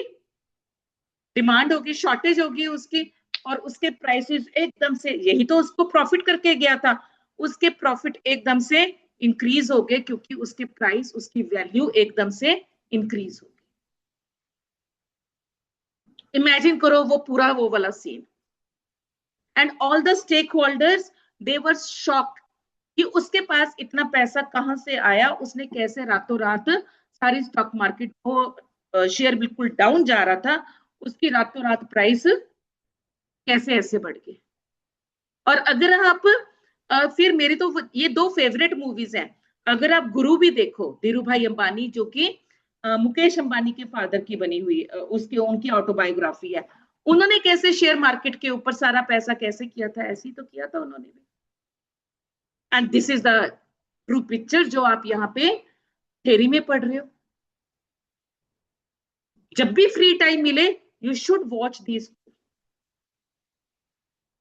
डिमांड होगी, शॉर्टेज होगी उसकी, और उसके प्राइसेस एकदम से, यही तो उसको प्रॉफिट करके गया था, उसके प्रॉफिट एकदम से इंक्रीज हो गए, क्योंकि उसके प्राइस, उसकी वैल्यू एकदम से इंक्रीज हो गई। इमेजिन करो वो पूरा वो वाला scene, and all the stake holders they were shocked कि उसके पास इतना पैसा कहां से आया, उसने कैसे रातों रात सारी स्टॉक मार्केट को, शेयर बिल्कुल डाउन जा रहा था, उसकी रातों रात प्राइस कैसे ऐसे बढ़ गई। और अगर आप फिर मेरी तो ये दो फेवरेट मूवीज हैं, अगर आप गुरु भी देखो, धीरू भाई अंबानी, जो कि मुकेश अंबानी के फादर की बनी हुई, उसकी उनकी ऑटोबायोग्राफी है, उन्होंने कैसे शेयर मार्केट के ऊपर सारा पैसा कैसे किया था, ऐसे ही तो किया था उन्होंने भी। And this is the true picture जो आप यहाँ पे थेरी में पढ़ रहे हो। जब भी फ्री टाइम मिले, you should watch this,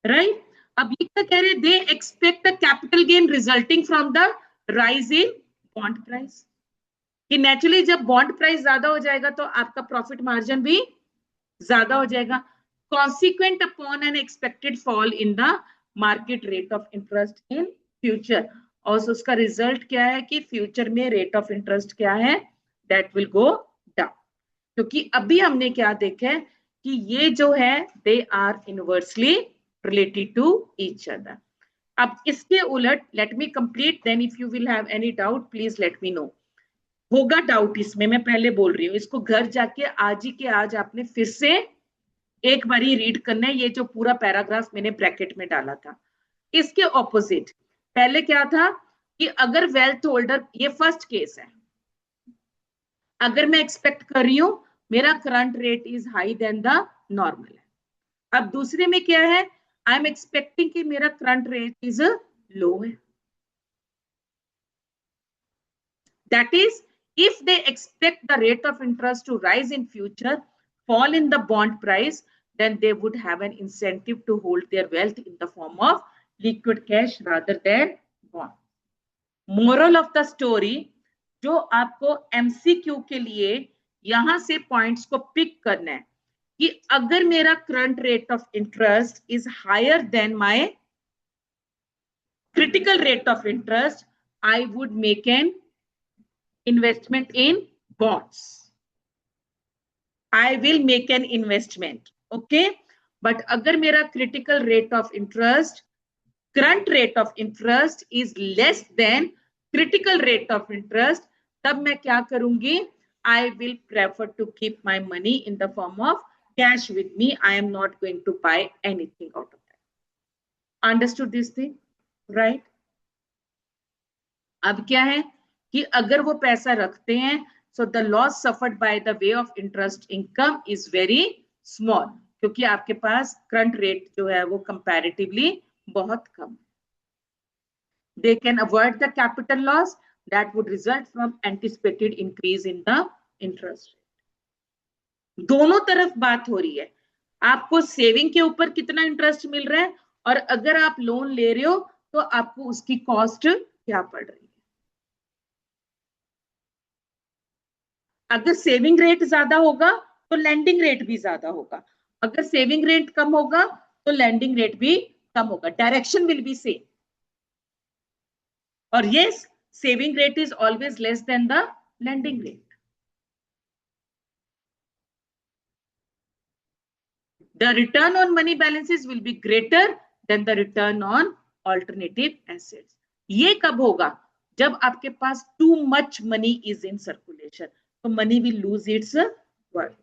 right. अब ये क्या कह रहे हैं, दे expect a capital gain resulting from the rise in bond price, कि नेचुरली जब बॉन्ड प्राइस ज्यादा हो जाएगा तो आपका प्रॉफिट मार्जिन भी ज्यादा हो जाएगा, consequent upon N expected fall in the market rate of interest in future. और उसका रिजल्ट क्या है कि फ्यूचर में रेट ऑफ इंटरेस्ट क्या है, दैट विल गो डाउन, क्योंकि अभी हमने क्या देखा है कि ये जो है they are inversely related to each other. अब इसके उलट, let me complete, then if you will have any doubt please let me know. होगा डाउट इसमें, मैं पहले बोल रही हूँ, इसको घर जाके आज ही के आज आपने फिर से एक बारी रीड करना है, ये जो पूरा पैराग्राफ मैंने ब्रैकेट में डाला था। इसके ऑपोजिट पहले क्या था कि अगर वेल्थ होल्डर, ये फर्स्ट केस है, अगर मैं एक्सपेक्ट कर रही हूं मेरा current rate is high than the normal है। अब दूसरे में क्या है, आई एम एक्सपेक्टिंग कि मेरा करंट रेट इज लो है, that is if they expect the rate of interest to rise in future, fall in the bond price, then they would have an incentive to hold their wealth in the form of liquid cash rather than bond. Moral of the story, जो आपको MCQ के लिए यहां से points को pick करना है कि अगर मेरा current rate of interest is higher than my critical rate of interest, I would make an investment in bonds. I will make an investment, okay? But अगर मेरा critical rate of interest, current rate of interest is less than critical rate of interest, तब मैं क्या करूंगी, I will prefer to keep my money in the form of cash with me. I am not going to buy anything out of that. Understood this thing, right? अब क्या है कि अगर वो पैसा रखते हैं, so the loss suffered by the way of interest income is very small, क्योंकि आपके पास करंट रेट जो है वो कंपैरेटिवली बहुत कम है। They can avoid the capital loss that would result from anticipated increase in the interest rate. दोनों तरफ बात हो रही है, आपको सेविंग के ऊपर कितना इंटरेस्ट मिल रहा है, और अगर आप लोन ले रहे हो तो आपको उसकी कॉस्ट क्या पड़ रही है। अगर सेविंग रेट ज्यादा होगा तो लैंडिंग रेट भी ज्यादा होगा, अगर सेविंग रेट कम होगा तो लैंडिंग रेट भी कम होगा, डायरेक्शन विल बी सेम। और yes, saving rate is always less than the landing rate. The return on money balances will be greater than the return on alternative assets. ये कब होगा? जब आपके पास too much money is in circulation, तो money will lose its worth.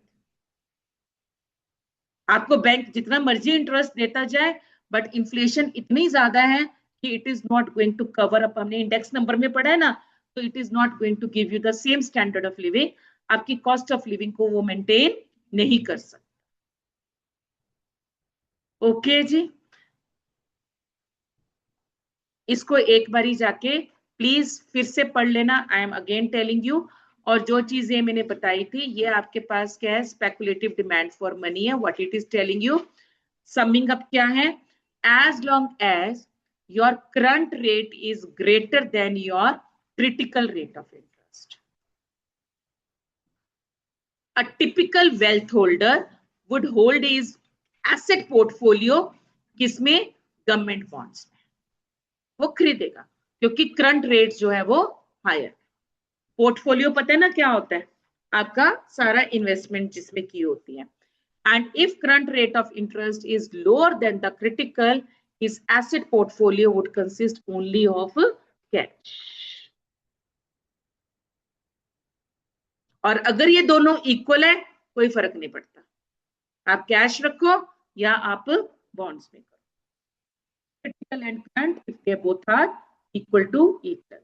आपको bank जितना मर्जी interest देता जाए, बट इन्फ्लेशन इतनी ज्यादा है कि it is not going to cover up. हमने इंडेक्स नंबर में पढ़ा है ना, तो it is not going to give you the same standard of living. आपकी कॉस्ट ऑफ लिविंग को वो मेंटेन नहीं कर सकता। ओके जी, इसको एक बारी जाके प्लीज फिर से पढ़ लेना। I am again telling you. और जो चीजें मैंने बताई थी, ये आपके पास क्या है, स्पेकुलेटिव डिमांड फॉर मनी है, what it is telling you. Summing up क्या है, as long as your current rate is greater than your critical rate of interest, a typical wealth holder would hold is asset portfolio, किसमें, government bonds में वो खरीदेगा, क्योंकि current rate जो है वो हायर। पोर्टफोलियो पता है ना क्या होता है, आपका सारा इन्वेस्टमेंट जिसमें की होती है। And if current rate of interest is lower then the critical, his asset portfolio would consist only of cash. और अगर ये दोनों इक्वल है, कोई फर्क नहीं पड़ता, आप कैश रखो या आप बॉन्ड्स में करो। Critical and current, if they both are equal to each other.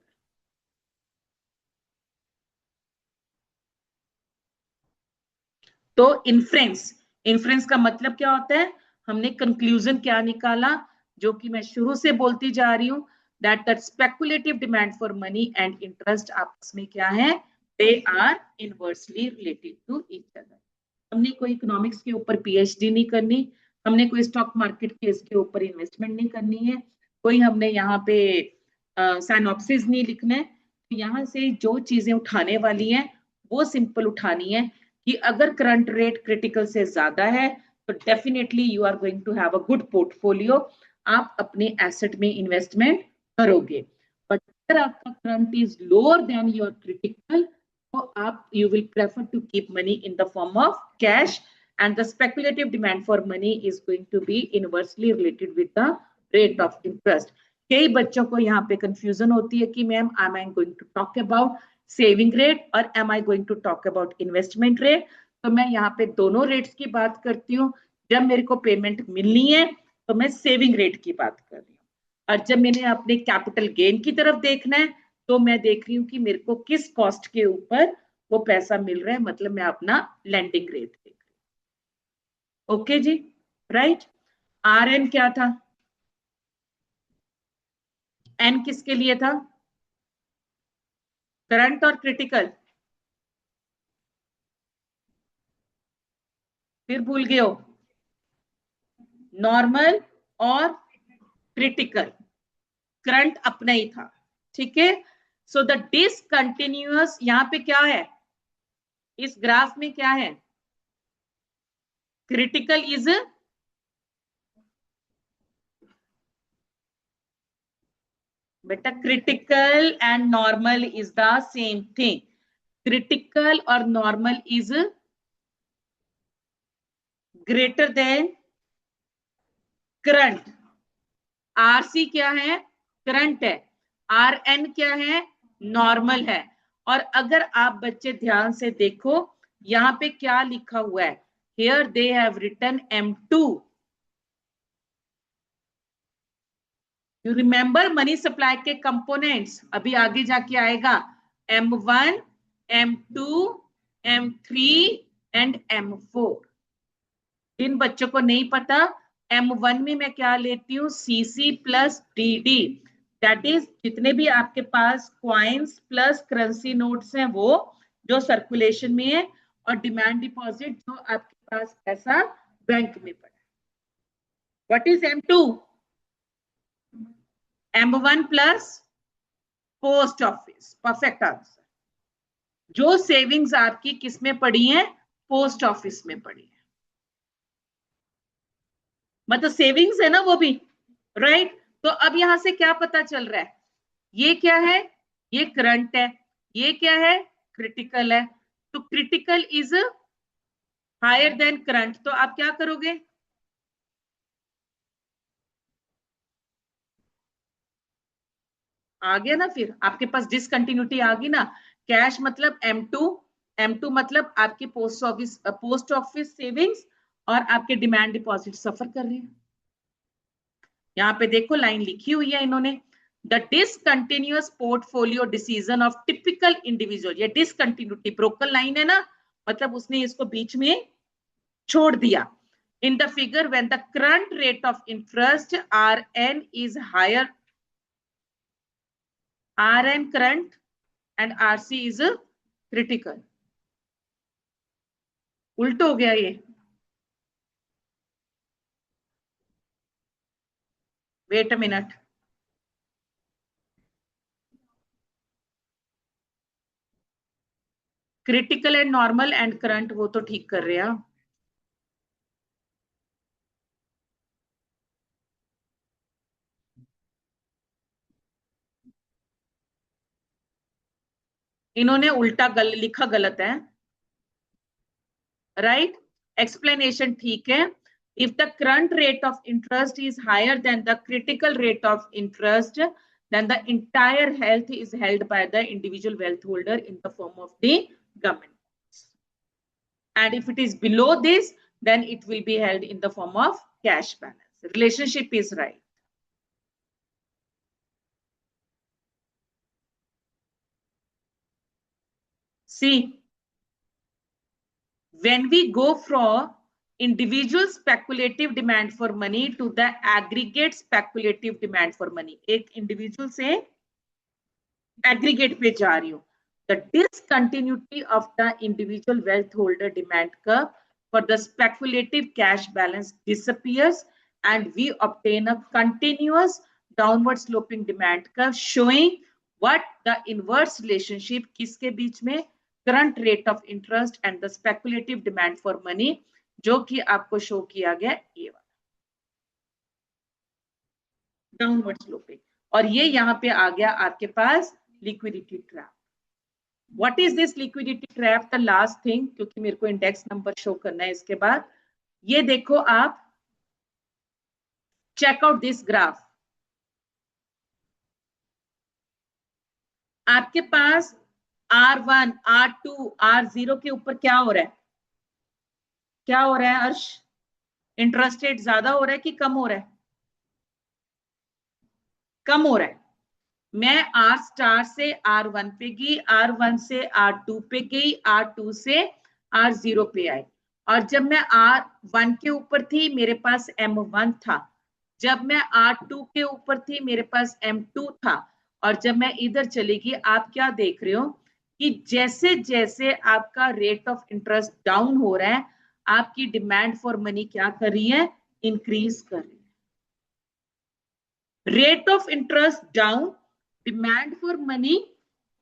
तो इन्फ्रेंस का मतलब क्या होता है, हमने कंक्लूजन क्या निकाला, जो कि मैं शुरू से बोलती जा रही हूं, that the speculative demand for money and interest आपस में क्या है, they are inversely related to each other. हमने कोई इकोनॉमिक्स के ऊपर पीएचडी नहीं करनी, हमने कोई स्टॉक मार्केट के इसके ऊपर इन्वेस्टमेंट नहीं करनी है, कोई हमने यहाँ पे साइनॉप्सिस नहीं लिखना है। यहाँ से जो चीजें उठाने वाली हैं वो सिंपल उठानी है कि अगर करंट रेट क्रिटिकल से ज्यादा है तो definitely you are going to have a good portfolio, आप अपने एसेट में इन्वेस्टमेंट करोगे। बट अगर आपका current is lower than your critical, तो आप you will prefer to keep money in the form of cash, and the speculative demand for money is going to be inversely related with the rate of interest. कई बच्चों को यहाँ पे confusion होती है कि ma'am am I going to talk about saving rate और am I going to talk about investment rate. तो मैं यहाँ पे दोनों रेट्स की बात करती हूँ। जब मेरे को पेमेंट मिलनी है तो मैं सेविंग रेट की बात कर रही हूँ, और जब मैंने अपने कैपिटल गेन की तरफ देखना है तो मैं देख रही हूँ कि मेरे को किस कॉस्ट के ऊपर वो पैसा मिल रहा है, मतलब मैं अपना लैंडिंग रेट देख रही हूँ। ओके जी, राइट। आर एन क्या था, एन किसके लिए था, करंट और क्रिटिकल, फिर भूल गए हो, नॉर्मल और क्रिटिकल। करंट अपना ही था, ठीक है। सो द डिसकंटिन्यूअस यहां पे क्या है, इस ग्राफ में क्या है, क्रिटिकल इज, बेटा critical and normal is the same thing. Critical और normal is greater than current. RC क्या है, करंट है, आर एन क्या है, नॉर्मल है। और अगर आप बच्चे ध्यान से देखो, यहां पे क्या लिखा हुआ है, here they have written M2। You remember money supply के कंपोनेंट्स, अभी आगे जाके आएगा, M1, M2, M3 and M4। जिन बच्चों को नहीं पता, M1 में मैं क्या लेती हूँ, CC plus DD, that is जितने भी आपके पास क्वाइंस प्लस करेंसी नोट्स हैं वो जो सर्कुलेशन में है, और डिमांड डिपॉजिट जो आपके पास पैसा बैंक में पड़ा। What is M2, M1 plus post office, perfect answer. जो सेविंग्स आपकी किस में पड़ी है, पोस्ट ऑफिस में पड़ी है। मतलब सेविंग्स है ना वो भी, राइट। तो अब यहां से क्या पता चल रहा है, ये क्या है, ये करंट है, ये क्या है, क्रिटिकल है। तो critical is higher than current, तो आप क्या करोगे, आ गया ना, फिर आपके पास डिसकंटिन्यूटी आ गई ना। कैश मतलब M2, M2 मतलब आपके पोस्ट ऑफिस सेविंग्स और आपके डिमांड डिपॉजिट सफर कर रहे हैं। यहाँ पे देखो लाइन लिखी हुई है इन्होंने, the discontinuous portfolio decision of typical individual, ये डिसकंटिन्यूटी ब्रोकन लाइन है ना, मतलब उसने इसको बीच में छोड़ दिया। In the figure when the current rate of interest RN is higher, RN current and RC is critical. उल्ट हो गया ये, wait a minute, critical and normal and current वो तो ठीक कर रहे हैं। इन्होंने उल्टा लिखा गलत है, राइट। एक्सप्लेनेशन ठीक है, if the current rate of interest is higher than the critical rate of interest, then the entire health is held by the individual wealth holder in the form of the government, and if it is below this, then it will be held in the form of cash balance. Relationship is right. See, when we go from individual speculative demand for money to the aggregate speculative demand for money, एक individual से aggregate पे जा रही हूँ, the discontinuity of the individual wealth holder demand curve for the speculative cash balance disappears and we obtain a continuous downward sloping demand curve showing what the inverse relationship किसके बीच में, current rate of interest and the speculative demand for money, जो कि आपको show किया गया ये वाला downward sloping, और ये यहाँ पे आ गया आपके पास liquidity trap. What is this liquidity trap, the last thing, क्योंकि मेरे को इंडेक्स नंबर शो करना है इसके बाद। ये देखो आप, चेक आउट दिस ग्राफ, आपके पास R1, R2, R0 के ऊपर क्या हो रहा है, क्या हो रहा है अर्श, इंटरेस्ट रेट ज्यादा हो रहा है कि कम हो रहा है, कम हो रहा है। मैं R स्टार से R1 पे गई, R1 से R2 पे गई, R2 से R0 पे आई, और जब मैं R1 के ऊपर थी मेरे पास M1 था, जब मैं R2 के ऊपर थी मेरे पास M2 था, और जब मैं इधर चली गई, आप क्या देख रहे हो कि जैसे जैसे आपका रेट ऑफ इंटरेस्ट डाउन हो रहा है, आपकी डिमांड फॉर मनी क्या कर रही है, इंक्रीज कर रही है। Rate of interest down, demand for money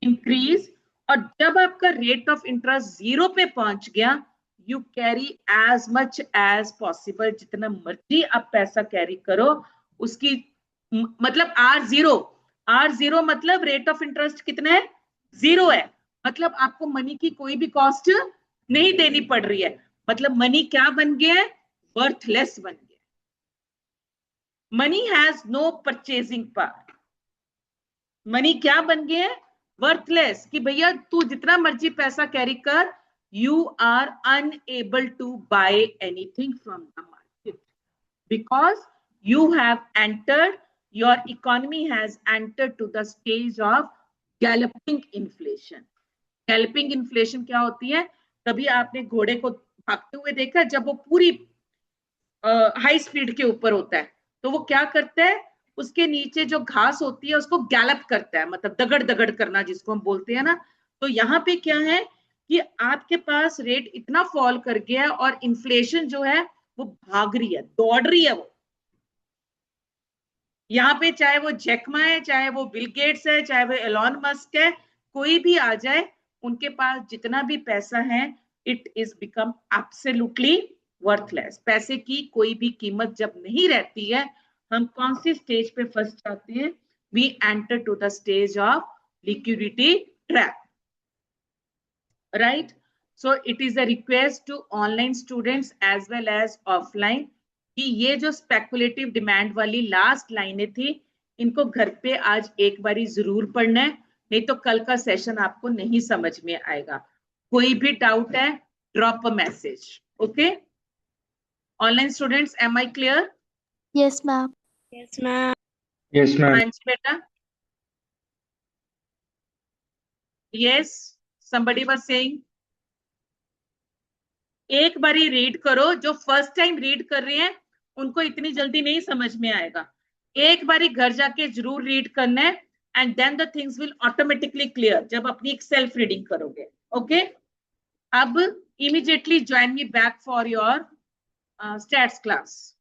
increase, और जब आपका रेट ऑफ इंटरेस्ट 0 पे पहुंच गया, you carry as much as possible, जितना मर्जी आप पैसा कैरी करो, उसकी मतलब R0 मतलब रेट ऑफ इंटरेस्ट कितना है, 0 है, मतलब आपको मनी की कोई भी कॉस्ट नहीं देनी पड़ रही है, मतलब मनी क्या बन गया है, वर्थलेस बन गया। Money has no purchasing power, money क्या बन गया है, वर्थलेस, कि भैया तू जितना मर्जी पैसा कैरी कर, you are unable to buy anything from the market because you have entered, your economy has entered to the stage of galloping inflation. Galloping inflation क्या होती है, कभी आपने घोड़े को भागते हुए देखा, जब वो पूरी हाई स्पीड के ऊपर होता है तो वो क्या करता है, उसके नीचे जो घास होती है उसको गैलप करता है, मतलब दगड़ दगड़ करना जिसको हम बोलते हैं ना। तो यहाँ पे क्या है कि आपके पास रेट इतना फॉल कर गया है और इन्फ्लेशन जो है वो भाग रही है, दौड़ रही है वो। यहाँ पे चाहे वो जैकमा है, चाहे वो बिल गेट्स है, चाहे वो एलॉन मस्क है, कोई भी आ जाए, उनके पास जितना भी पैसा है, it is become absolutely worthless. पैसे की कोई भी कीमत जब नहीं रहती है, हम कौन सी स्टेज पे फंस जाते हैं? We enter to the stage of liquidity trap, right? So it is a request to online students as well as offline कि ये जो स्पेकुलेटिव डिमांड वाली लास्ट लाइनें थी, इनको घर पे आज एक बारी जरूर पढ़ना है, नहीं तो कल का सेशन आपको नहीं समझ में आएगा। कोई भी डाउट है, drop a message, okay? Online students, am I clear? Yes, ma'am. Yes, ma'am. Yes, ma'am. Manch बेटा? Yes, somebody was saying. एक बारी रीड करो, जो फर्स्ट टाइम रीड कर रहे हैं उनको इतनी जल्दी नहीं समझ में आएगा। एक बारी घर जाके जरूर रीड करना है, and then the things will automatically clear जब अपनी एक सेल्फ रीडिंग करोगे, ओके? अब immediately join me back for your stats class.